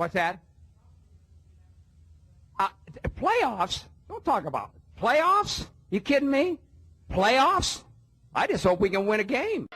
What's that? Playoffs? Don't talk about it. Playoffs? You kidding me? Playoffs? I just hope we can win a game.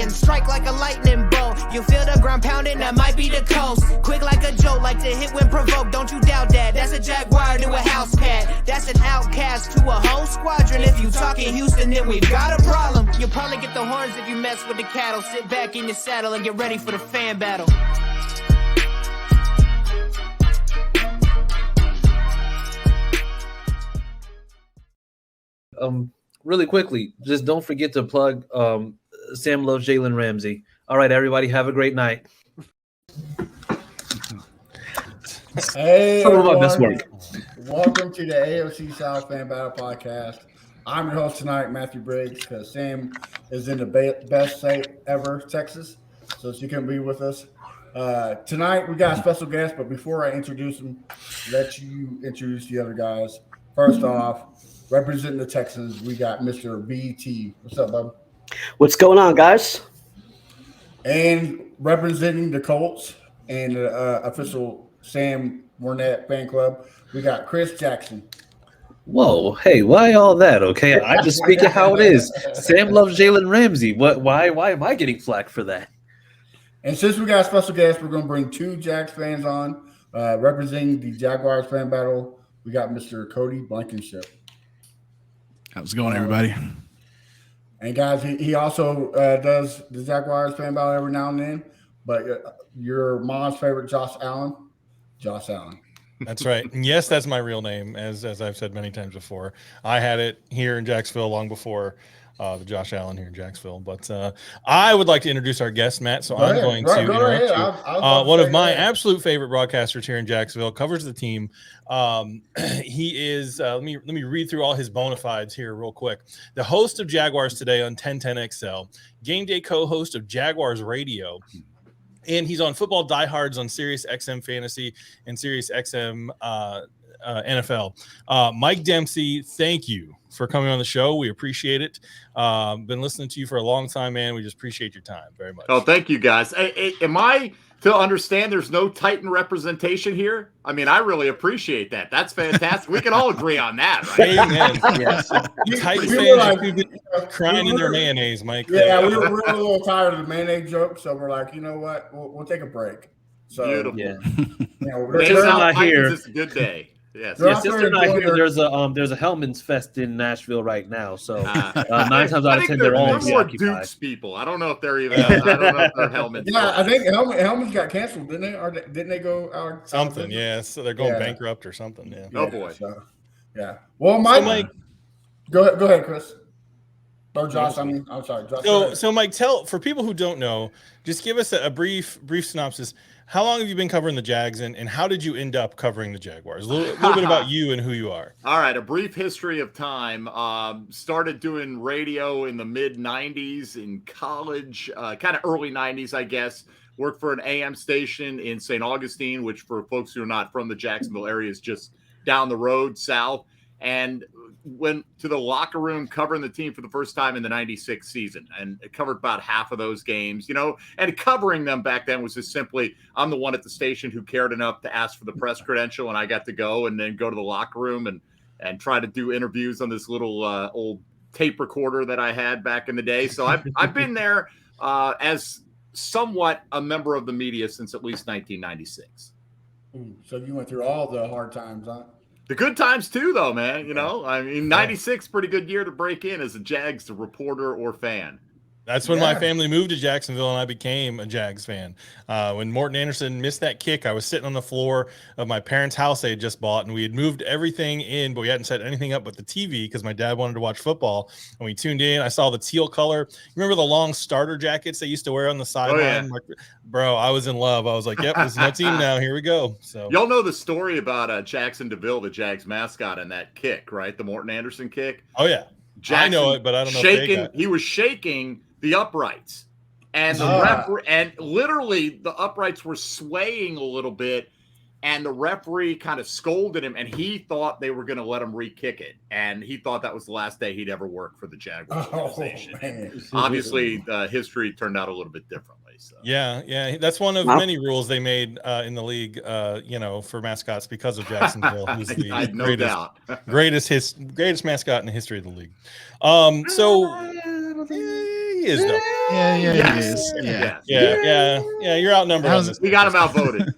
Strike like a lightning bolt. You feel the ground pounding, that might be the coast. Quick like a joke, like to hit when provoked. Don't you doubt that. That's a Jaguar to a house cat. That's an outcast to a whole squadron. If you talking Houston, then we've got a problem. You'll probably get the horns if you mess with the cattle. Sit back in your saddle and get ready for the fan battle. Really quickly, just don't forget to plug Sam loves Jalen Ramsey. All right, everybody, have a great night. Hey, everyone. Welcome to the AFC South Fan Battle Podcast. I'm your host tonight, Matthew Briggs, because Sam is in the best state ever, Texas, so she can be with us. Tonight, we got a special guest, but before I introduce him, let you introduce the other guys. First off, representing the Texans, we got Mr. BT. What's up, bub? What's going on, guys? And representing the Colts and the official Sam Wernette fan club, we got Chris Jackson. Whoa, hey, why all that? Okay, I just speak it how it is. Sam loves Jalen Ramsey. Why am I getting flack for that? And since we got a special guest, we're going to bring two Jags fans on. Representing the Jaguars fan battle, we got Mr. Cody Blankenship. How's it going, everybody? And guys, he also does the Jaguars fan battle every now and then. But your mom's favorite, Josh Allen. That's right. And yes, that's my real name, as I've said many times before. I had it here in Jacksonville long before the Josh Allen here in Jacksonville. But I would like to introduce our guest, Matt. So I'm going to interrupt you. One of my absolute favorite broadcasters here in Jacksonville, covers the team. He is, let me read through all his bona fides here real quick. The host of Jaguars Today on 1010xl, game day co-host of Jaguars Radio, and he's on Football Diehards on Sirius XM Fantasy and Sirius XM NFL. Mike Dempsey, thank you for coming on the show. We appreciate it. Been listening to you for a long time, man. We just appreciate your time very much. Oh, thank you, guys. Am I to understand there's no Titan representation here? I mean, I really appreciate that. That's fantastic. We can all agree on that, right? Amen. Yes. Titan fans should be crying in their mayonnaise, Mike. Yeah, we were a little tired of the mayonnaise joke, so we're like, you know what? We'll take a break. So, beautiful. Yeah. They're not here. It's a good day. Yes. Since they're not here, there's a Hellman's Fest in Nashville right now. So 9 times out of 10, they're all more Dukes people. I don't know if they're even. I don't know if they're Hellman's. Yeah, I think Hellman's got canceled, didn't they? Or didn't they go out? Something, yeah. So they're going bankrupt or something. Yeah. Oh boy. So, yeah. Well, Mike, go ahead, Chris. Or Josh. I'm sorry, Josh. So Mike, for people who don't know, just give us a brief synopsis. How long have you been covering the Jags, and how did you end up covering the Jaguars? A little bit about you and who you are. All right, a brief history of time. Started doing radio in the mid-'90s in college, kind of early '90s, I guess. Worked for an AM station in St. Augustine, which for folks who are not from the Jacksonville area is just down the road south. And went to the locker room covering the team for the first time in the 96 season, and it covered about half of those games, and covering them back then was just simply, I'm the one at the station who cared enough to ask for the press credential, and I got to go and then go to the locker room and try to do interviews on this little old tape recorder that I had back in the day. So I've been there as somewhat a member of the media since at least 1996. So you went through all the hard times, huh? The good times too, though, man. I mean, 96, pretty good year to break in as a Jags reporter or fan. That's when my family moved to Jacksonville and I became a Jags fan. When Morton Anderson missed that kick, I was sitting on the floor of my parents' house they had just bought, and we had moved everything in, but we hadn't set anything up but the TV because my dad wanted to watch football. And we tuned in. I saw the teal color. Remember the long starter jackets they used to wear on the sideline? Oh, yeah. Bro, I was in love. I was like, yep, this is my team now. Here we go. So y'all know the story about Jackson DeVille, the Jags mascot, and that kick, right? The Morton Anderson kick. Oh, yeah. Jackson, I know it, but I don't know. He was shaking the uprights, and the referee, and literally the uprights were swaying a little bit, and the referee kind of scolded him, and he thought they were going to let him re-kick it, and he thought that was the last day he'd ever work for the Jaguars organization. Obviously, history turned out a little bit differently. So. Yeah, that's one of many rules they made in the league, for mascots because of Jacksonville, who's the greatest mascot in the history of the league. He is though. He is. Yeah. You're outnumbered. We got him outvoted.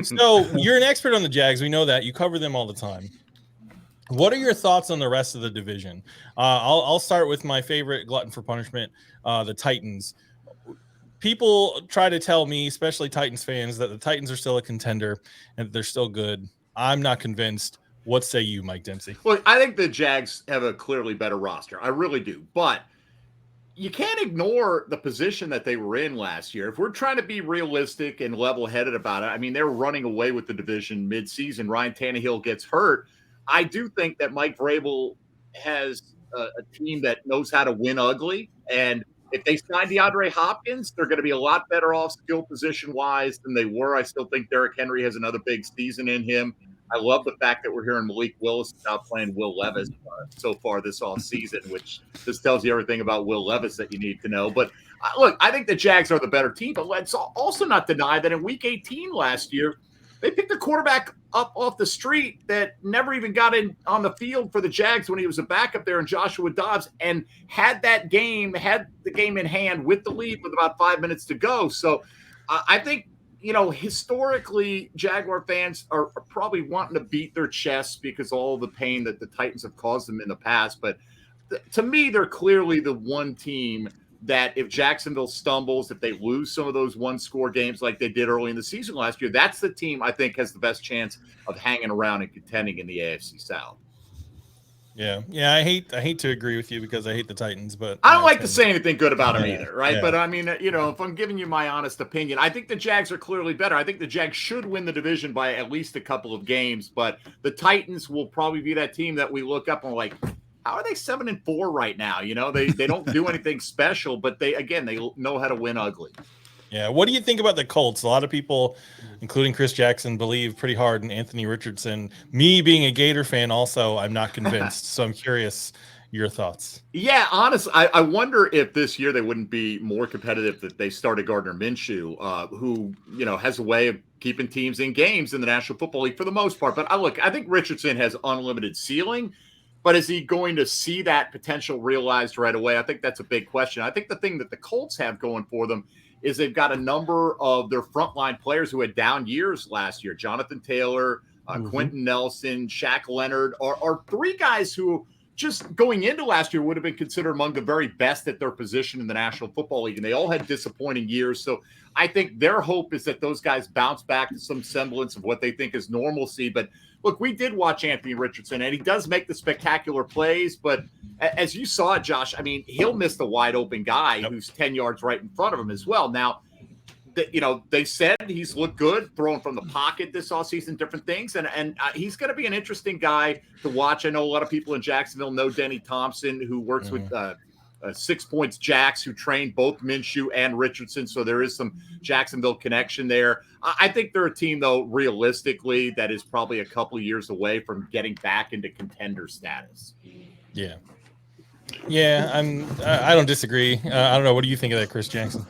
So you're an expert on the Jags. We know that. You cover them all the time. What are your thoughts on the rest of the division? I'll start with my favorite glutton for punishment, the Titans. People try to tell me, especially Titans fans, that the Titans are still a contender and they're still good. I'm not convinced. What say you, Mike Dempsey? Look, I think the Jags have a clearly better roster. I really do. But you can't ignore the position that they were in last year. If we're trying to be realistic and level-headed about it, I mean, they were running away with the division mid-season. Ryan Tannehill gets hurt. I do think that Mike Vrabel has a team that knows how to win ugly. And if they sign DeAndre Hopkins, they're going to be a lot better off skill position-wise than they were. I still think Derrick Henry has another big season in him. I love the fact that we're hearing Malik Willis now playing Will Levis so far this offseason, which just tells you everything about Will Levis that you need to know. But look, I think the Jags are the better team, but let's also not deny that in Week 18 last year, they picked a quarterback up off the street that never even got in on the field for the Jags when he was a backup there in Joshua Dobbs, and had the game in hand with the lead with about 5 minutes to go. So I think, historically, Jaguar fans are probably wanting to beat their chests because of all the pain that the Titans have caused them in the past. But to me, they're clearly the one team that if Jacksonville stumbles, if they lose some of those one-score games like they did early in the season last year, that's the team I think has the best chance of hanging around and contending in the AFC South. Yeah. I hate to agree with you because I hate the Titans, but I don't like to say anything good about them either, right? Yeah. But I mean, if I'm giving you my honest opinion, I think the Jags are clearly better. I think the Jags should win the division by at least a couple of games, but the Titans will probably be that team that we look up and we're like, how are they 7-4 right now? They don't do anything special, but they know how to win ugly. Yeah. What do you think about the Colts? A lot of people, including Chris Jackson, believe pretty hard in Anthony Richardson. Me being a Gator fan also, I'm not convinced. So I'm curious your thoughts. Yeah, honestly, I wonder if this year they wouldn't be more competitive if they started Gardner Minshew, who, has a way of keeping teams in games in the National Football League for the most part. But I think Richardson has unlimited ceiling. But is he going to see that potential realized right away? I think that's a big question. I think the thing that the Colts have going for them is they've got a number of their frontline players who had down years last year. Jonathan Taylor, Quentin Nelson, Shaq Leonard are three guys who just going into last year would have been considered among the very best at their position in the National Football League. And they all had disappointing years. So I think their hope is that those guys bounce back to some semblance of what they think is normalcy. But look, we did watch Anthony Richardson, and he does make the spectacular plays. But as you saw it, Josh, I mean, he'll miss the wide open guy who's 10 yards right in front of him as well. Now, they said he's looked good throwing from the pocket this offseason, different things. And he's going to be an interesting guy to watch. I know a lot of people in Jacksonville know Denny Thompson, who works with 6 Points Jacks, who trained both Minshew and Richardson. So there is some Jacksonville connection there. I think they're a team, though, realistically, that is probably a couple of years away from getting back into contender status. Yeah. Yeah, I don't disagree. I don't know. What do you think of that, Chris Jackson?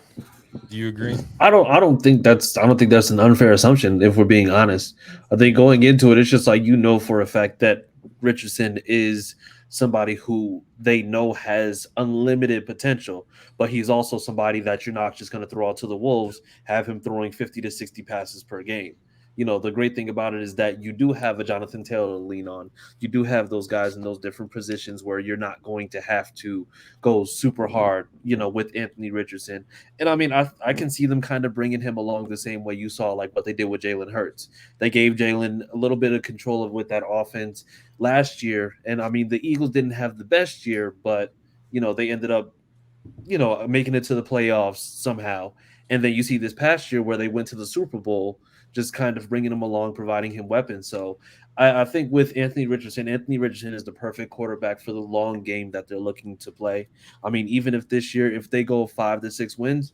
Do you agree? I don't think that's an unfair assumption, if we're being honest. I think going into it, it's just like, for a fact that Richardson is somebody who they know has unlimited potential, but he's also somebody that you're not just going to throw out to the wolves, have him throwing 50 to 60 passes per game. the great thing about it is that you do have a Jonathan Taylor to lean on. You do have those guys in those different positions where you're not going to have to go super hard, with Anthony Richardson. And I mean, I can see them kind of bringing him along the same way you saw like what they did with Jalen Hurts. They gave Jalen a little bit of control with that offense last year. And I mean, the Eagles didn't have the best year, but they ended up, making it to the playoffs somehow. And then you see this past year where they went to the Super Bowl, just kind of bringing him along, providing him weapons. So I think with Anthony Richardson is the perfect quarterback for the long game that they're looking to play. I mean, even if this year, if they go 5 to 6 wins,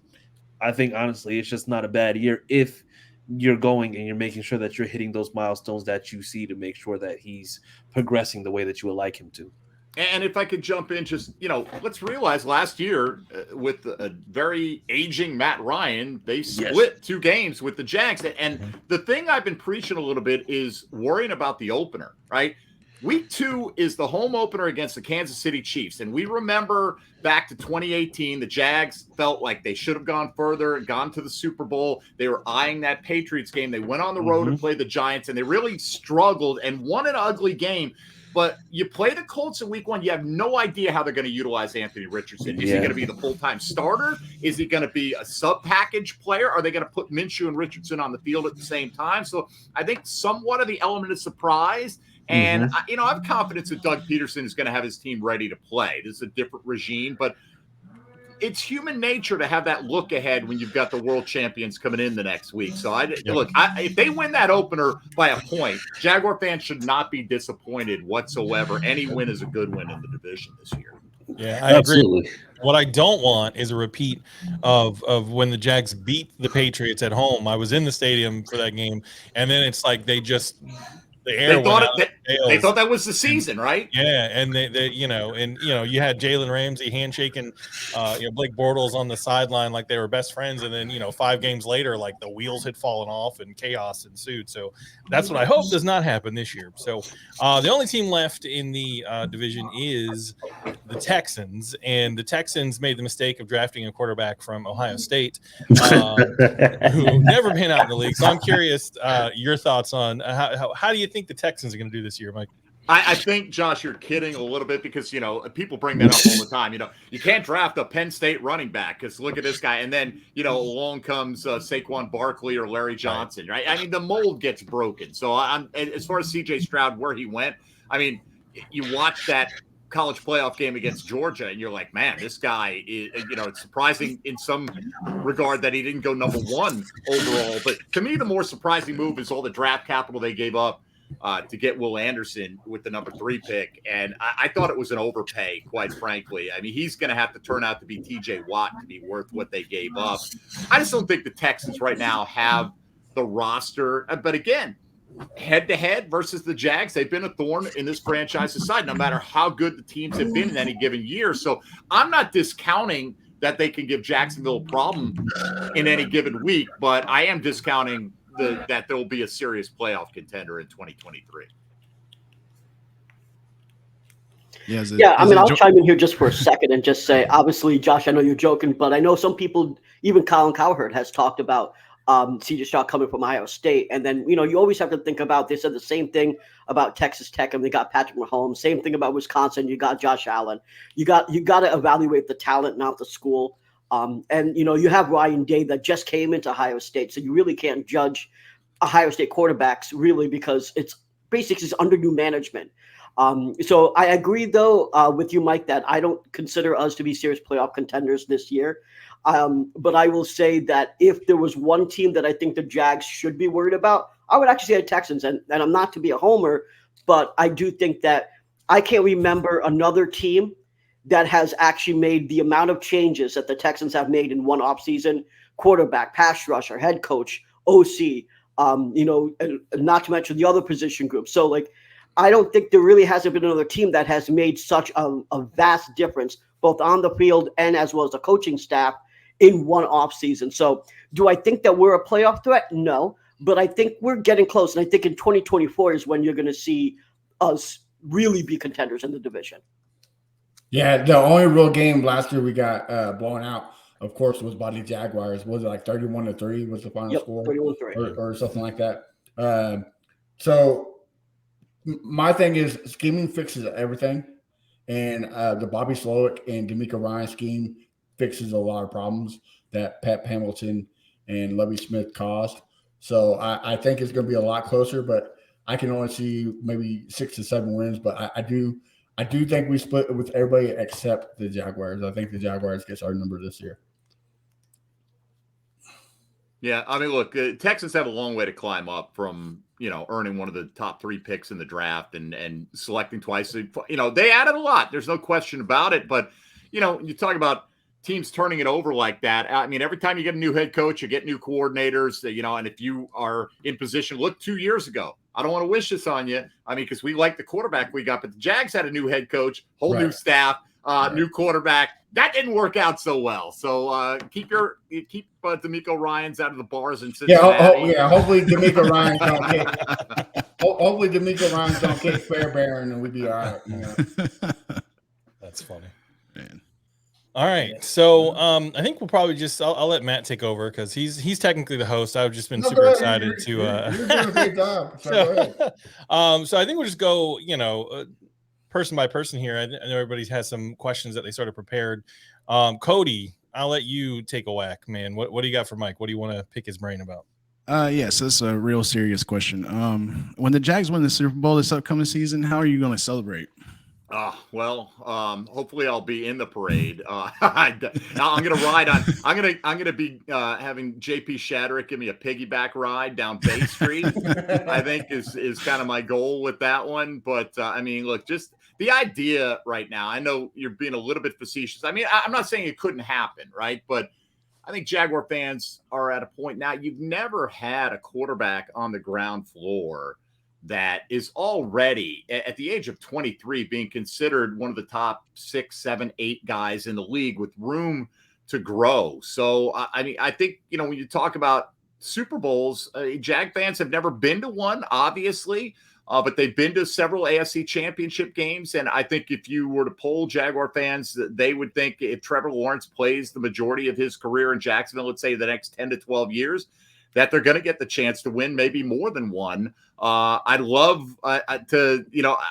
I think honestly, it's just not a bad year if you're going and you're making sure that you're hitting those milestones that you see to make sure that he's progressing the way that you would like him to. And if I could jump in, just, let's realize last year with a very aging Matt Ryan, they split 2 games with the Jags. And the thing I've been preaching a little bit is worrying about the opener, right? Week 2 is the home opener against the Kansas City Chiefs. And we remember back to 2018, the Jags felt like they should have gone further and gone to the Super Bowl. They were eyeing that Patriots game. They went on the road and played the Giants, and they really struggled and won an ugly game. But you play the Colts in week 1, you have no idea how they're going to utilize Anthony Richardson. Is he going to be the full-time starter? Is he going to be a sub-package player? Are they going to put Minshew and Richardson on the field at the same time? So I think somewhat of the element of surprise. And, I have confidence that Doug Peterson is going to have his team ready to play. This is a different regime, but it's human nature to have that look ahead when you've got the world champions coming in the next week. So if they win that opener by a point, Jaguar fans should not be disappointed whatsoever. Any win is a good win in the division this year. Yeah, I agree. What I don't want is a repeat of when the Jags beat the Patriots at home. I was in the stadium for that game, and then it's like they thought that was the season, right? Yeah, and they you had Jalen Ramsey handshaking, Blake Bortles on the sideline like they were best friends, and then 5 games later, like the wheels had fallen off and chaos ensued. So that's what I hope does not happen this year. So the only team left in the division is the Texans, and the Texans made the mistake of drafting a quarterback from Ohio State, who never been out in the league. So I'm curious your thoughts on how do you think the Texans are going to do this year, Mike? I think, Josh, you're kidding a little bit because, people bring that up all the time. You can't draft a Penn State running back because look at this guy. And then, along comes Saquon Barkley or Larry Johnson, right? I mean, the mold gets broken. So as far as C.J. Stroud, where he went, I mean, you watch that college playoff game against Georgia and you're like, man, this guy is, it's surprising in some regard that he didn't go number 1 overall. But to me, the more surprising move is all the draft capital they gave up to get Will Anderson with the number 3 pick. And I thought it was an overpay, quite frankly. I mean, he's going to have to turn out to be TJ Watt to be worth what they gave up. I just don't think the Texans right now have the roster. But again, head-to-head versus the Jags, they've been a thorn in this franchise's side, no matter how good the teams have been in any given year. So I'm not discounting that they can give Jacksonville a problem in any given week, but I am discounting that there will be a serious playoff contender in 2023. I'll chime in here just for a second and just say, obviously, Josh, I know you're joking, but I know some people, even Colin Cowherd has talked about C.J. Stroud coming from Ohio State. And then, you always have to think about, they said the same thing about Texas Tech and they got Patrick Mahomes. Same thing about Wisconsin. You got Josh Allen. You got to evaluate the talent, not the school. And you have Ryan Day that just came into Ohio State. So you really can't judge Ohio State quarterbacks really because it's basically under new management. So I agree, though, with you, Mike, that I don't consider us to be serious playoff contenders this year. But I will say that if there was one team that I think the Jags should be worried about, I would actually say the Texans. And I'm not to be a homer, but I do think that I can't remember another team that has actually made the amount of changes that the Texans have made in one offseason: quarterback, pass rusher, head coach, OC, not to mention the other position group. So, I don't think there really hasn't been another team that has made such a vast difference, both on the field and as well as the coaching staff in one offseason. So do I think that we're a playoff threat? No, but I think we're getting close. And I think in 2024 is when you're going to see us really be contenders in the division. Yeah, the only real game last year we got blown out, of course, was by the Jaguars. Was it like 31-3 was the final score? 31-3. Or something like that. So my thing is scheming fixes everything, and the Bobby Slowick and D'Amico Ryan scheme fixes a lot of problems that Pep Hamilton and Lovie Smith caused. So I think it's going to be a lot closer, but I can only see maybe 6 to 7 wins. But I do think we split with everybody except the Jaguars. I think the Jaguars gets our number this year. Yeah, I mean, look, Texans have a long way to climb up from, earning one of the top 3 picks in the draft and selecting twice. They added a lot. There's no question about it. But, you talk about teams turning it over like that. I mean, every time you get a new head coach, you get new coordinators, and if you are in position, look 2 years ago. I don't want to wish this on you. I mean, because we like the quarterback we got, but the Jags had a new head coach, whole new staff, new quarterback. That didn't work out so well. So keep D'Amico Ryans out of the bars in Cincinnati. Hopefully D'Amico Ryans don't kick. Hopefully D'Amico Ryans don't kick Fairbairn, and we'd be all right. That's funny, man. All right, so I think we'll probably I'll let Matt take over because he's technically the host. I've just been super excited to. You're doing a great job. So I think we'll just go, person by person here. I know everybody has some questions that they sort of prepared. Cody, I'll let you take a whack, man. What do you got for Mike? What do you want to pick his brain about? So it's a real serious question. When the Jags win the Super Bowl this upcoming season, how are you going to celebrate? Hopefully I'll be in the parade. I'm going to ride on. I'm going to be having JP Shadrick give me a piggyback ride down Bay Street. I think is kind of my goal with that one. But I mean, look, just the idea right now. I know you're being a little bit facetious. I mean, I'm not saying it couldn't happen, right? But I think Jaguar fans are at a point now. You've never had a quarterback on the ground floor that is already at the age of 23 being considered one of the top 6, 7, 8 guys in the league with room to grow. So, I mean, I think, when you talk about Super Bowls, Jag fans have never been to one, obviously, but they've been to several AFC championship games. And I think if you were to poll Jaguar fans, they would think if Trevor Lawrence plays the majority of his career in Jacksonville, let's say the next 10 to 12 years, that they're going to get the chance to win maybe more than one. I'd love to,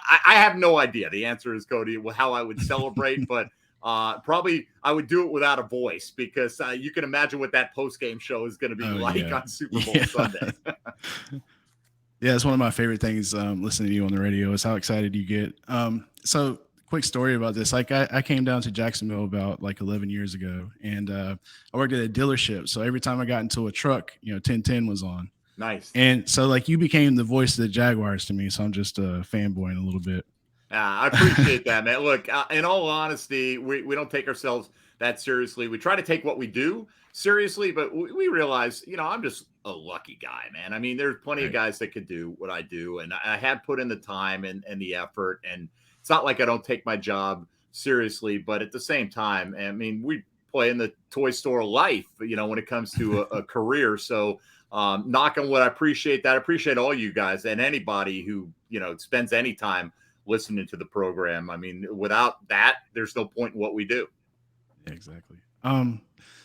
I have no idea. The answer is, Cody, how I would celebrate, but probably I would do it without a voice because you can imagine what that post-game show is going to be on Super Bowl Sunday. Yeah, it's one of my favorite things listening to you on the radio is how excited you get. So quick story about this. Like I came down to Jacksonville about 11 years ago, and I worked at a dealership. So every time I got into a truck, 1010 was on. Nice. And so you became the voice of the Jaguars to me. So I'm just fanboying a little bit. I appreciate that, man. Look, in all honesty, we don't take ourselves that seriously. We try to take what we do seriously, but we realize, I'm just a lucky guy, man. I mean, there's plenty of guys that could do what I do, and I have put in the time and the effort, and it's not like I don't take my job seriously, but at the same time, I mean, we play in the toy store of life, when it comes to a career. So knock on wood, I appreciate that. I appreciate all you guys and anybody who, spends any time listening to the program. I mean, without that, there's no point in what we do. Yeah, exactly.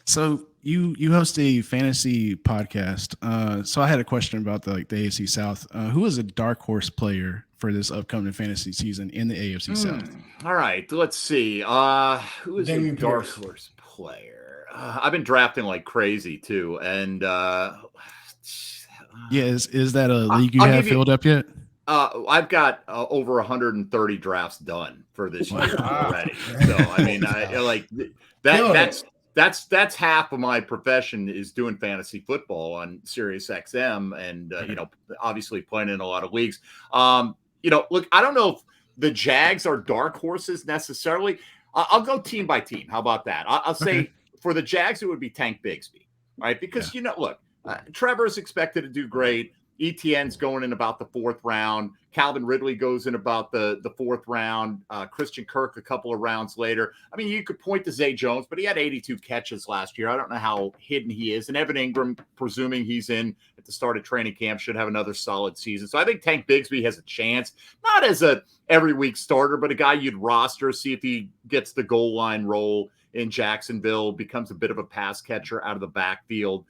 So you host a fantasy podcast. So I had a question about the AFC South. Who is a dark horse player for this upcoming fantasy season in the AFC South? All right, let's see. Who is a dark horse player? I've been drafting like crazy too, and is that a league you have filled up yet? I've got over 130 drafts done for this year already. So I mean, that's half of my profession is doing fantasy football on Sirius XM, and obviously playing in a lot of leagues. Look, I don't know if the Jags are dark horses necessarily. I'll go team by team. How about that? I'll say for the Jags, it would be Tank Bigsby, right? Because look, Trevor's expected to do great. ETN's going in about the 4th round. Calvin Ridley goes in about the 4th round. Christian Kirk a couple of rounds later. I mean, you could point to Zay Jones, but he had 82 catches last year. I don't know how hidden he is. And Evan Ingram, presuming he's in at the start of training camp, should have another solid season. So I think Tank Bigsby has a chance, not as a every week starter, but a guy you'd roster, see if he gets the goal line role in Jacksonville, becomes a bit of a pass catcher out of the backfield.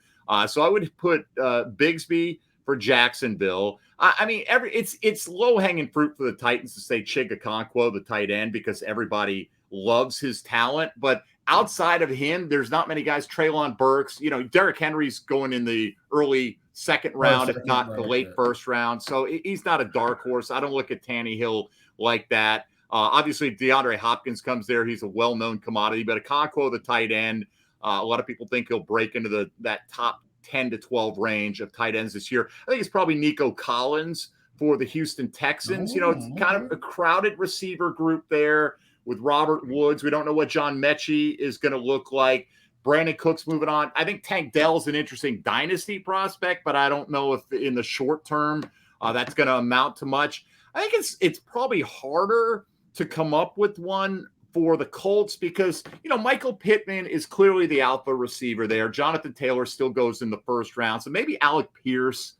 So I would put Bigsby for Jacksonville. I mean, it's low-hanging fruit for the Titans to say Chigakonkwo, the tight end, because everybody loves his talent. But outside of him, there's not many guys. Treylon Burks, Derrick Henry's going in the early second round, if not the late first round. So he's not a dark horse. I don't look at Tannehill like that. Obviously, DeAndre Hopkins comes there. He's a well-known commodity. But Okonkwo, the tight end, a lot of people think he'll break into that top 10 to 12 range of tight ends this year. I think it's probably Nico Collins for the Houston Texans. It's kind of a crowded receiver group there with Robert Woods. We don't know what John Mechie is going to look like. Brandon Cook's moving on. I think Tank Dell's an interesting dynasty prospect, but I don't know if in the short term that's going to amount to much. I think it's probably harder to come up with one for the Colts because, Michael Pittman is clearly the alpha receiver there. Jonathan Taylor still goes in the first round. So maybe Alec Pierce,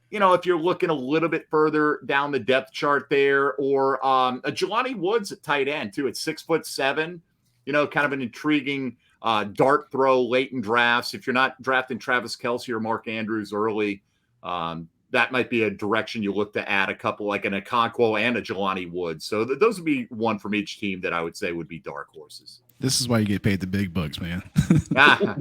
if you're looking a little bit further down the depth chart there, or a Jelani Woods at tight end too at 6'7", kind of an intriguing dart throw late in drafts. If you're not drafting Travis Kelce or Mark Andrews early, that might be a direction you look to add a couple, like an Okonkwo and a Jelani Woods. So those would be one from each team that I would say would be dark horses. This is why you get paid the big bucks, man. My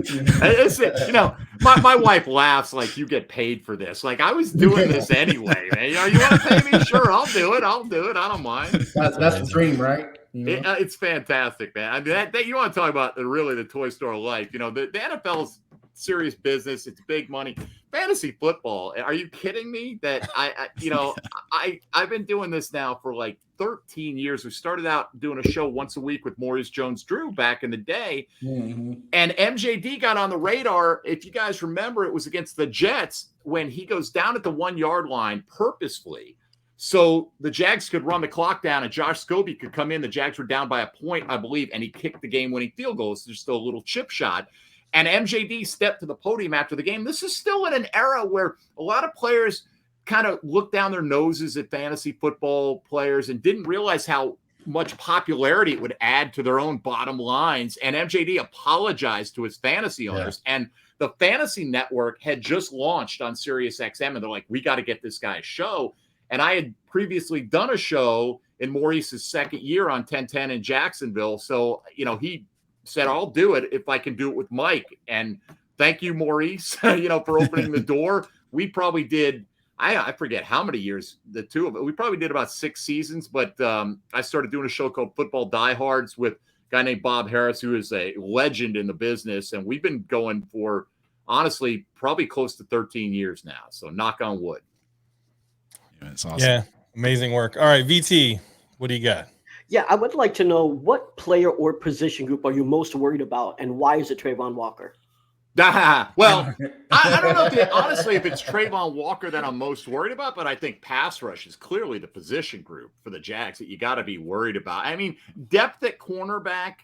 wife laughs like you get paid for this. Like I was doing this anyway, man. You want to pay me? Sure, I'll do it. I don't mind. That's the dream, right? It's fantastic, man. I mean, that you want to talk about the Toy Store life. The NFL's serious business. It's big money. Fantasy football. Are you kidding me? That I've been doing this now for like 13 years. We started out doing a show once a week with Maurice Jones-Drew back in the day. Mm-hmm. And MJD got on the radar. If you guys remember, it was against the Jets when he goes down at the 1 yard line purposefully. So the Jags could run the clock down and Josh Scobie could come in. The Jags were down by a point, I believe, and he kicked the game-winning field goal. So there's still a little chip shot. And MJD stepped to the podium after the game. This is still in an era where a lot of players kind of looked down their noses at fantasy football players and didn't realize how much popularity it would add to their own bottom lines. And MJD apologized to his fantasy owners. Yeah. And the Fantasy Network had just launched on SiriusXM, and they're like, we got to get this guy a show. And I had previously done a show in Maurice's second year on 1010 in Jacksonville. So, he said, I'll do it if I can do it with Mike. And thank you, Maurice, for opening the door. We probably did, I forget how many years, the two of it. We probably did about 6 seasons, but I started doing a show called Football Diehards with a guy named Bob Harris, who is a legend in the business. And we've been going for, honestly, probably close to 13 years now. So knock on wood. Yeah, it's awesome. Yeah, amazing work. All right, VT, what do you got? Yeah, I would like to know what player or position group are you most worried about, and why is it Trayvon Walker? Well, I don't know honestly if it's Trayvon Walker that I'm most worried about, but I think pass rush is clearly the position group for the Jags that you got to be worried about. I mean, depth at cornerback,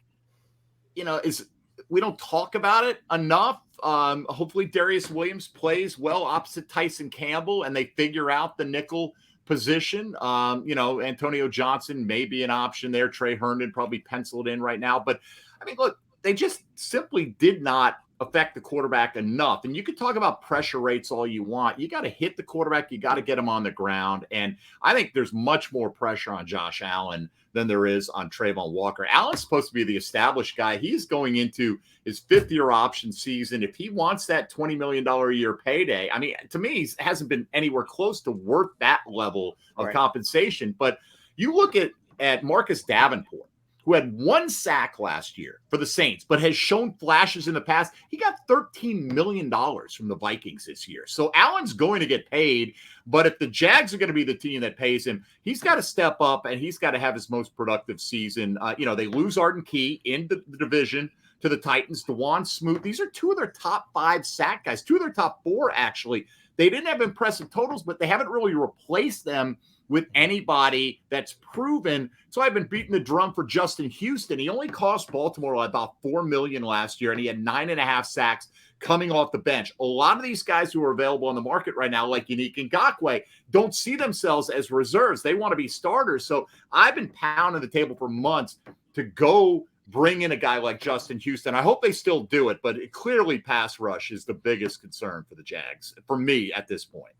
is we don't talk about it enough. Hopefully Darius Williams plays well opposite Tyson Campbell and they figure out the nickel position. Antonio Johnson may be an option there. Trey Herndon probably penciled in right now. But, I mean, look, they just simply did not affect the quarterback enough. And you could talk about pressure rates all you want. You got to hit the quarterback. You got to get him on the ground. And I think there's much more pressure on Josh Allen than there is on Trayvon Walker. Allen's supposed to be the established guy. He's going into his 5th-year option season. If he wants that $20 million a year payday, I mean, to me, he hasn't been anywhere close to worth that level of compensation. But you look at Marcus Davenport, who had 1 sack last year for the Saints, but has shown flashes in the past. He got $13 million from the Vikings this year. So Allen's going to get paid, but if the Jags are going to be the team that pays him, he's got to step up and he's got to have his most productive season. They lose Arden Key in the division to the Titans, DeJuan Smoot. These are 2 of their top 5 sack guys, 2 of their top 4, actually. They didn't have impressive totals, but they haven't really replaced them with anybody that's proven. So I've been beating the drum for Justin Houston. He only cost Baltimore about $4 million last year, and he had 9.5 sacks coming off the bench. A lot of these guys who are available on the market right now, like Yannick Ngakoue, don't see themselves as reserves. They want to be starters. So I've been pounding the table for months to go bring in a guy like Justin Houston. I hope they still do it, but clearly pass rush is the biggest concern for the Jags, for me at this point.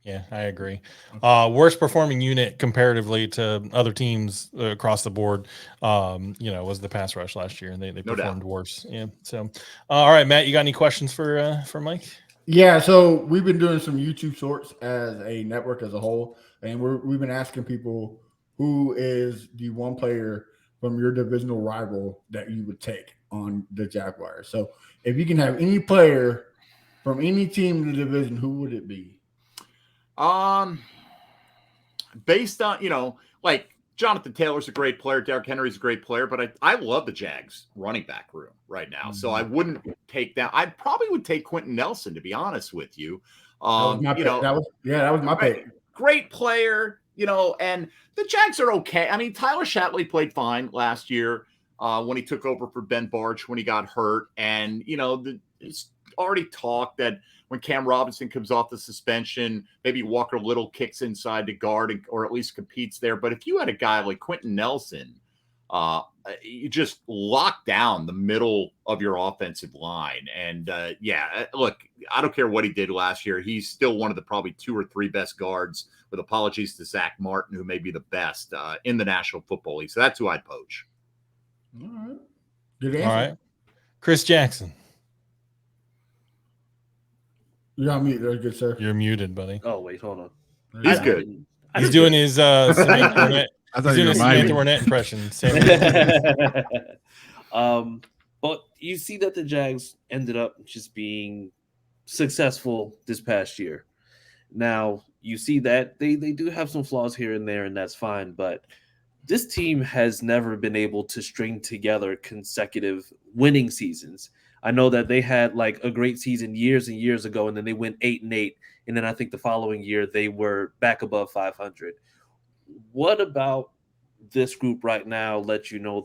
Yeah, I agree. Worst performing unit comparatively to other teams across the board, was the pass rush last year, and they performed worse. Yeah. So, all right, Matt, you got any questions for Mike? Yeah. So we've been doing some YouTube shorts as a network as a whole, and we've been asking people who is the one player from your divisional rival that you would take on the Jaguars. So if you can have any player from any team in the division, who would it be? Based on, like Jonathan Taylor's a great player, Derrick Henry's a great player, but I love the Jags running back room right now. So I wouldn't take that. I probably would take Quentin Nelson, to be honest with you. That was my pick. That was my pick. Great player, and the Jags are okay. I mean, Tyler Shatley played fine last year when he took over for Ben Barch when he got hurt. And, it's already talked that when Cam Robinson comes off the suspension, maybe Walker Little kicks inside to guard or at least competes there. But if you had a guy like Quentin Nelson, you just lock down the middle of your offensive line. And look, I don't care what he did last year. He's still one of the probably 2 or 3 best guards, with apologies to Zach Martin, who may be the best in the National Football League. So that's who I'd poach. All right. Good answer. All right. Chris Jackson. You're on mute there, good sir. You're muted, buddy. Oh, wait, hold on. He's good. He's doing his Samantha Burnett. I thought He's doing his Samantha Burnett impression. But you see that the Jags ended up just being successful this past year. Now, you see that they do have some flaws here and there, and that's fine. But this team has never been able to string together consecutive winning seasons. I know that they had like a great season years and years ago, and then they went 8-8. And then I think the following year they were back above 500. What about this group right now lets you know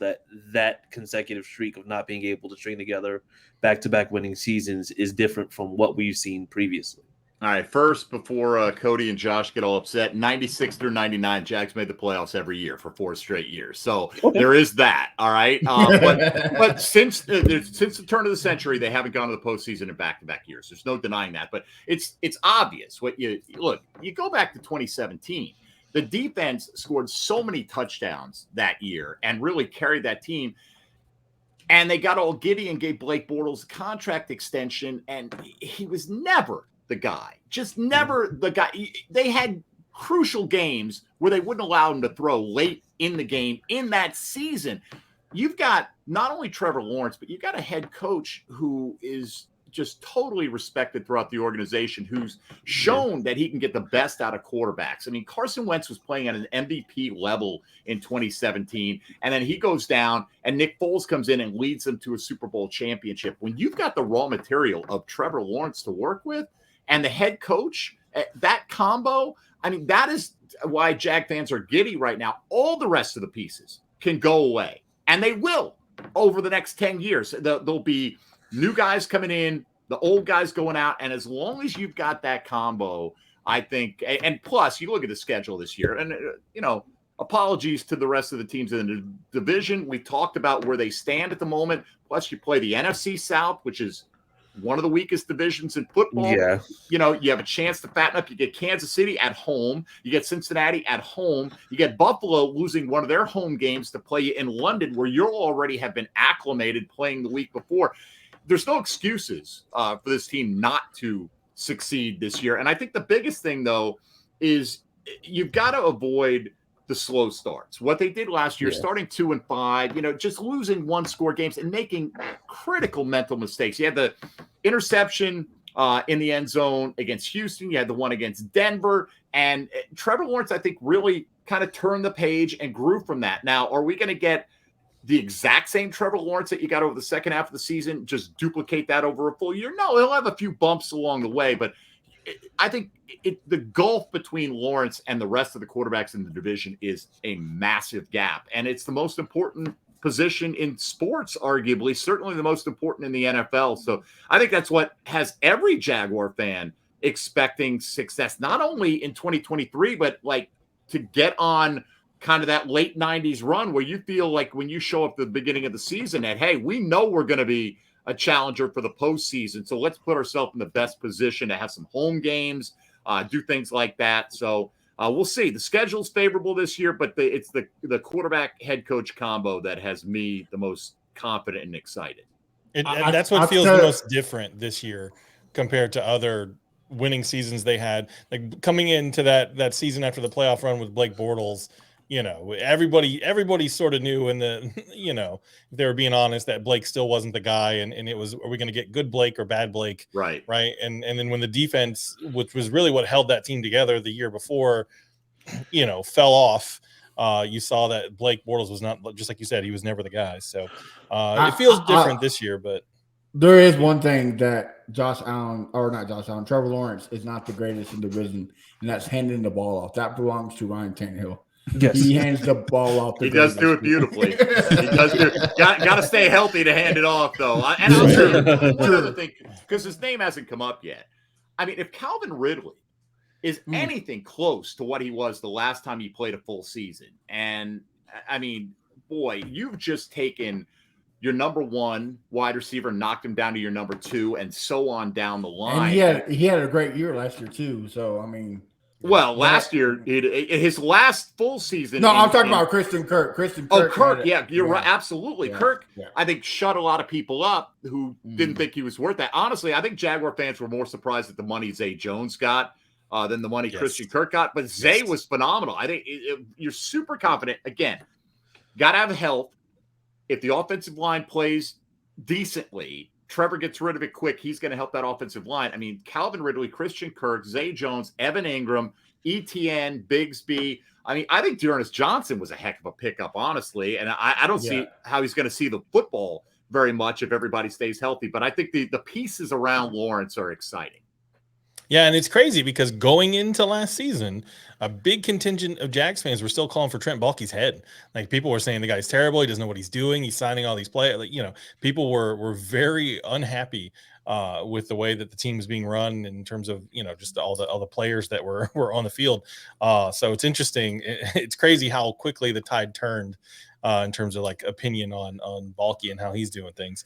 that consecutive streak of not being able to string together back-to-back winning seasons is different from what we've seen previously? All right, first, before Cody and Josh get all upset, 96 through 99, Jags made the playoffs every year for 4 straight years. So There is that, all right? But since the turn of the century, they haven't gone to the postseason in back-to-back years. There's no denying that. But it's obvious. You go back to 2017. The defense scored so many touchdowns that year and really carried that team. And they got all giddy and gave Blake Bortles a contract extension, and he was never the guy, just never the guy. They had crucial games where they wouldn't allow him to throw late in the game in that season. You've got not only Trevor Lawrence, but you've got a head coach who is just totally respected throughout the organization, who's shown that he can get the best out of quarterbacks. I mean, Carson Wentz was playing at an MVP level in 2017, and then he goes down, and Nick Foles comes in and leads them to a Super Bowl championship. When you've got the raw material of Trevor Lawrence to work with, and the head coach, that combo, I mean, that is why Jag fans are giddy right now. All the rest of the pieces can go away, and they will over the next 10 years. There'll be new guys coming in, the old guys going out, and as long as you've got that combo, I think, and plus, you look at the schedule this year, and, apologies to the rest of the teams in the division. We talked about where they stand at the moment, plus you play the NFC South, which is one of the weakest divisions in football. Yeah. You have a chance to fatten up. You get Kansas City at home. You get Cincinnati at home. You get Buffalo losing one of their home games to play you in London, where you already have been acclimated playing the week before. There's no excuses for this team not to succeed this year. And I think the biggest thing, though, is you've got to avoid the slow starts. What they did last year, starting 2-5, just losing 1-score games and making critical mental mistakes. You had the interception in the end zone against Houston. You had the one against Denver. And Trevor Lawrence, I think, really kind of turned the page and grew from that. Now, are we going to get the exact same Trevor Lawrence that you got over the second half of the season, just duplicate that over a full year? No, he'll have a few bumps along the way, but I think the gulf between Lawrence and the rest of the quarterbacks in the division is a massive gap, and it's the most important position in sports, arguably, certainly the most important in the NFL. So I think that's what has every Jaguar fan expecting success, not only in 2023, but like to get on kind of that late 90s run where you feel like when you show up at the beginning of the season that, hey, we know we're going to be a challenger for the postseason. So let's put ourselves in the best position to have some home games, do things like that. So we'll see. The schedule's favorable this year, but it's the quarterback head coach combo that has me the most confident and excited. And that's what feels the most different this year compared to other winning seasons they had. Like coming into that season after the playoff run with Blake Bortles, everybody sort of knew if they were being honest, that Blake still wasn't the guy. And it was, are we going to get good Blake or bad Blake? Right. Right. And then when the defense, which was really what held that team together the year before, fell off, you saw that Blake Bortles was not, just like you said, he was never the guy. So it feels different this year, but there is one thing that Trevor Lawrence is not the greatest in the division, and that's handing the ball off. That belongs to Ryan Tannehill. Yes. He hands the ball off. He does do it beautifully. He does do it. Got to stay healthy to hand it off, though. And I'll say one other thing, because his name hasn't come up yet. I mean, if Calvin Ridley is anything close to what he was the last time he played a full season, and I mean, boy, you've just taken your number one wide receiver, knocked him down to your number two, and so on down the line. And he had a great year last year too. So I mean, well, last year, his last full season. No, I'm talking about Christian Kirk. Kirk. Yeah, you're right. Absolutely. Yeah, Kirk, I think, shut a lot of people up who didn't think he was worth that. Honestly, I think Jaguar fans were more surprised at the money Zay Jones got than the money Christian Kirk got. But Zay was phenomenal. I think you're super confident. Again, got to have health. If the offensive line plays decently, Trevor gets rid of it quick, he's going to help that offensive line. I mean, Calvin Ridley, Christian Kirk, Zay Jones, Evan Ingram, Etienne, Bigsby. I mean, I think Dearness Johnson was a heck of a pickup, honestly. And I don't see how he's going to see the football very much if everybody stays healthy. But I think the pieces around Lawrence are exciting. Yeah, and it's crazy because going into last season, a big contingent of Jags fans were still calling for Trent Baalke's head. Like people were saying the guy's terrible, he doesn't know what he's doing, he's signing all these players. Like, people were very unhappy with the way that the team was being run in terms of just all the players that were on the field. So it's interesting. It's crazy how quickly the tide turned. In terms of like opinion on Baalke and how he's doing things.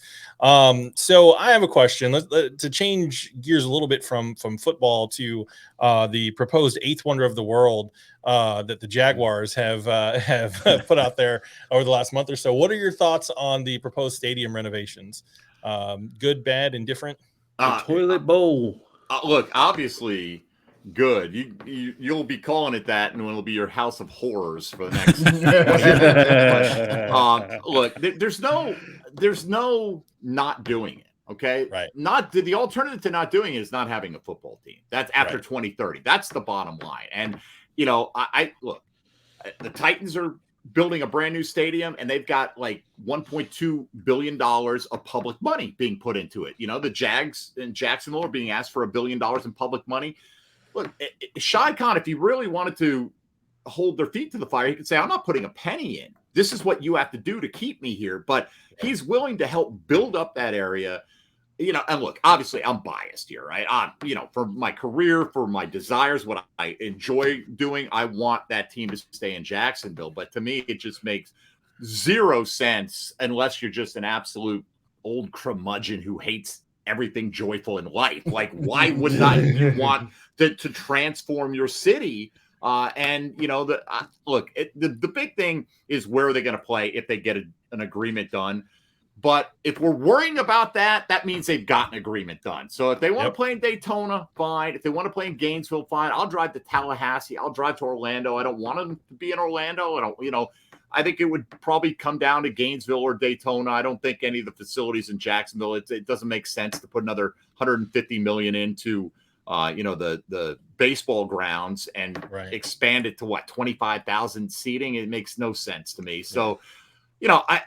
So I have a question to change gears a little bit from football to the proposed eighth wonder of the world that the Jaguars have put out there over the last month or so. What are your thoughts on the proposed stadium renovations? Good, bad, indifferent? Toilet bowl. Look, obviously good. You'll be calling it that, and it'll be your house of horrors for the next. Look, there's no not doing it. Okay, right? The alternative to not doing it is not having a football team. That's after 2030. That's the bottom line. And I look, the Titans are building a brand new stadium, and they've got like $1.2 billion of public money being put into it. The Jags in Jacksonville are being asked for $1 billion in public money. Look, Shai Khan, if he really wanted to hold their feet to the fire, he could say, I'm not putting a penny in. This is what you have to do to keep me here. But he's willing to help build up that area. And look, obviously I'm biased here, right? For my career, for my desires, what I enjoy doing, I want that team to stay in Jacksonville. But to me, it just makes zero sense unless you're just an absolute old curmudgeon who hates everything joyful in life. Like, why would not you want to transform your city? Look, the big thing is where are they going to play if they get an agreement done? But if we're worrying about that, that means they've got an agreement done. So if they want to play in Daytona, fine. If they want to play in Gainesville, fine. I'll drive to Tallahassee. I'll drive to Orlando. I don't want them to be in Orlando. I think it would probably come down to Gainesville or Daytona. I don't think any of the facilities in Jacksonville, it doesn't make sense to put another $150 million into, the baseball grounds and expand it to 25,000 seating. It makes no sense to me. So, I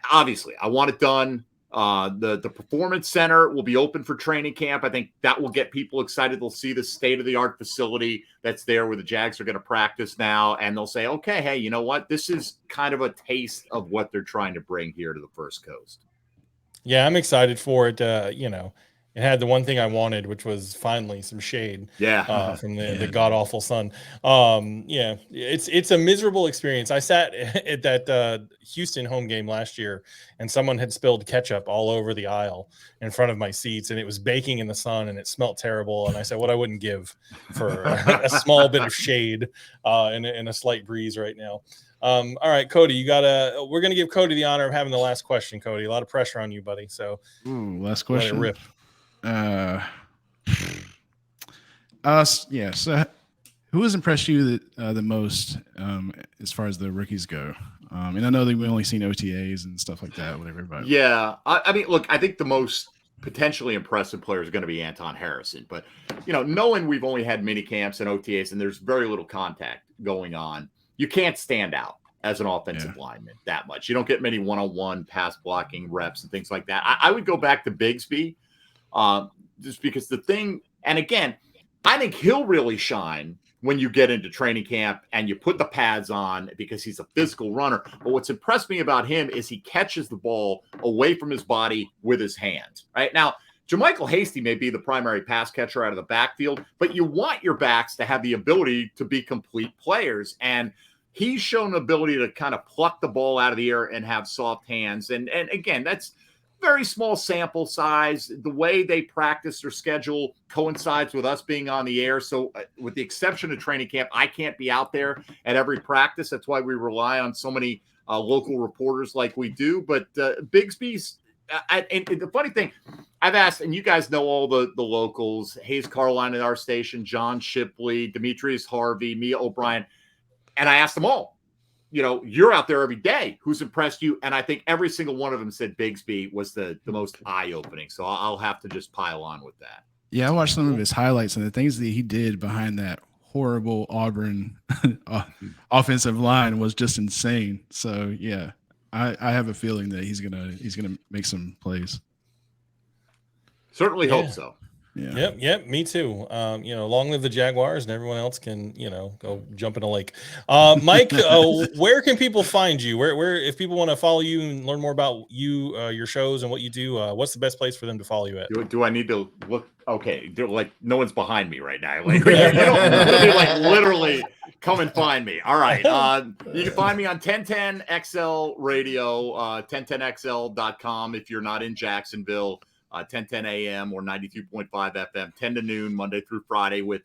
want it done. The Performance Center will be open for training camp. I think that will get people excited. They'll see the state-of-the-art facility that's there where the Jags are going to practice now, and they'll say, okay, hey, you know what? This is kind of a taste of what they're trying to bring here to the First Coast. Yeah, I'm excited for it. It had the one thing I wanted, which was finally some shade. From the god awful sun. It's a miserable experience. I sat at that Houston home game last year, and someone had spilled ketchup all over the aisle in front of my seats, and it was baking in the sun, and it smelled terrible. And I said, what I wouldn't give for a small bit of shade and a slight breeze right now. All right, Cody, we're going to give Cody the honor of having the last question, Cody. A lot of pressure on you, buddy. So last question. Let it rip. So who has impressed you the most as far as the rookies go? And I know that we've only seen OTAs and stuff like that, whatever. But I mean, look, I think the most potentially impressive player is going to be Anton Harrison. But, knowing we've only had mini camps and OTAs and there's very little contact going on, you can't stand out as an offensive lineman that much. You don't get many one-on-one pass blocking reps and things like that. I would go back to Bigsby just because the thing, and again, I think he'll really shine when you get into training camp and you put the pads on because he's a physical runner. But what's impressed me about him is he catches the ball away from his body with his hands. Right now, JaMychal Hasty may be the primary pass catcher out of the backfield, but you want your backs to have the ability to be complete players. And he's shown the ability to kind of pluck the ball out of the air and have soft hands. And again, that's very small sample size. The way they practice their schedule coincides with us being on the air. So with the exception of training camp, I can't be out there at every practice. That's why we rely on so many local reporters like we do. But Bigsby's and the funny thing, I've asked, and you guys know all the locals, Hayes Carline at our station, John Shipley, Demetrius Harvey, Mia O'Brien, and I asked them all, you're out there every day. Who's impressed you? And I think every single one of them said Bigsby was the most eye-opening. So I'll have to just pile on with that. Yeah, I watched some of his highlights and the things that he did behind that horrible Auburn offensive line was just insane. So yeah, I have a feeling that he's gonna make some plays. Certainly hope so. Yeah. Yep, me too. Long live the Jaguars, and everyone else can, go jump in a lake. Mike, where can people find you? Where if people want to follow you and learn more about you, your shows and what you do, what's the best place for them to follow you at? Do I need to look? Okay, like no one's behind me right now. Like, literally come and find me. All right. You can find me on 1010xl radio, 1010xl.com if you're not in Jacksonville. 1010 a.m. or 92.5 FM, 10 to noon, Monday through Friday with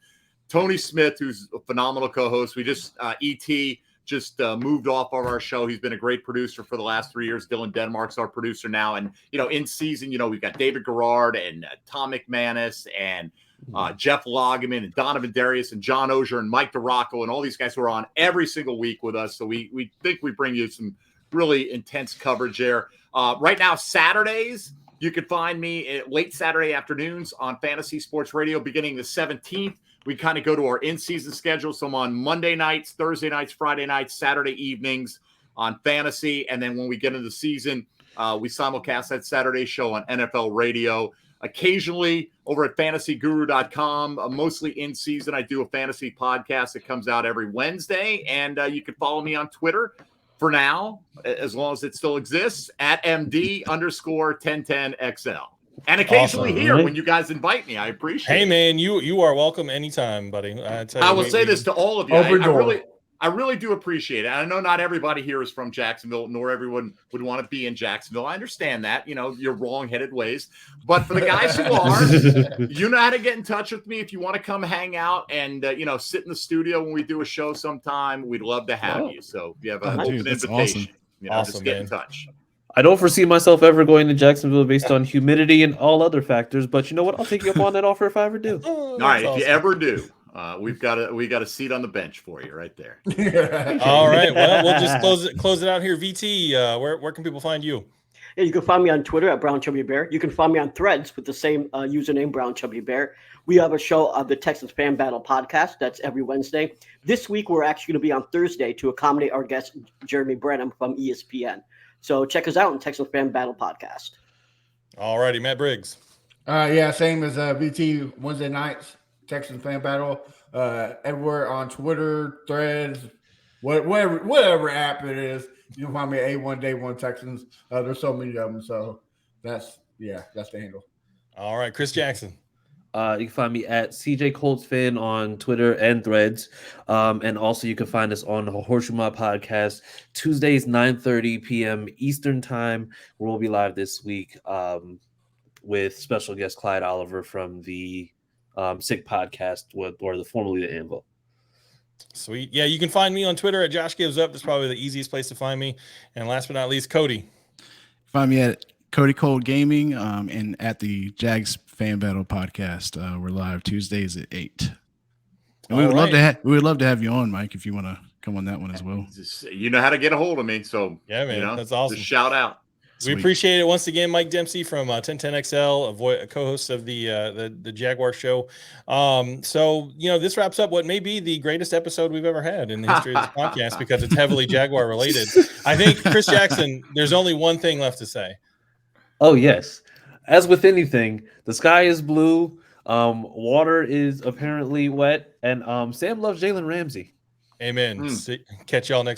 Tony Smith, who's a phenomenal co-host. We just, E.T. just moved off of our show. He's been a great producer for the last 3 years. Dylan Denmark's our producer now. And, in season, we've got David Garrard and Tom McManus and Jeff Loggeman and Donovan Darius and John Ogier and Mike DeRocco and all these guys who are on every single week with us. So we think we bring you some really intense coverage there. Right now, Saturdays, you can find me at late Saturday afternoons on Fantasy Sports Radio beginning the 17th. We kind of go to our in-season schedule. So I'm on Monday nights, Thursday nights, Friday nights, Saturday evenings on Fantasy. And then when we get into the season, we simulcast that Saturday show on NFL Radio. Occasionally over at fantasyguru.com, mostly in season, I do a fantasy podcast that comes out every Wednesday. And you can follow me on Twitter for now, as long as it still exists, at MD_1010xl. And occasionally here when you guys invite me. I appreciate it. Hey, man, you are welcome anytime, buddy. I will say this to all of you. I really do appreciate it. I know not everybody here is from Jacksonville, nor everyone would want to be in Jacksonville. I understand that, your wrong-headed ways. But for the guys who are, you know how to get in touch with me if you want to come hang out and, sit in the studio when we do a show sometime. We'd love to have you. So if you have an open invitation, just get in touch. I don't foresee myself ever going to Jacksonville based on humidity and all other factors. But you know what? I'll take you up on that offer if I ever do. All right, if you ever do. We got a seat on the bench for you right there. All right. Well, we'll just close it out here. VT, where can people find you? Yeah, you can find me on Twitter at Brown Chubby Bear. You can find me on Threads with the same username, Brown Chubby Bear. We have a show of the Texans Fan Battle podcast. That's every Wednesday. This week, we're actually going to be on Thursday to accommodate our guest, Jeremy Brenham from ESPN. So check us out on Texans Fan Battle podcast. All righty, Matt Briggs. Same as VT Wednesday nights. Texans Fan Battle, everywhere on Twitter, Threads, whatever app it is. You can find me at A1 Day 1 Texans. There's so many of them, so that's the handle. All right, Chris Jackson. You can find me at CJ Coltsfin on Twitter and Threads. And also you can find us on the Horseshoe Mob Podcast, Tuesdays, 9:30 p.m. Eastern Time. We'll be live this week with special guest Clyde Oliver from the Sick Podcast, or formerly the Anvil. Sweet. Yeah, you can find me on Twitter at Josh Gives Up. That's probably the easiest place to find me. And last but not least, Cody. Find me at Cody Cold Gaming and at the Jags Fan Battle Podcast. We're live Tuesdays at 8. And we would love to have you on, Mike, if you want to come on that one as well. You know how to get a hold of me, so yeah, man, that's awesome. Just shout out. We appreciate it once again, Mike Dempsey from 1010xl, a co-host of the Jaguar show. So this wraps up what may be the greatest episode we've ever had in the history of this podcast because it's heavily Jaguar related. I think, Chris Jackson, there's only one thing left to say. Oh yes, as with anything, the sky is blue, water is apparently wet, and Sam loves Jalen Ramsey. Amen. Catch y'all next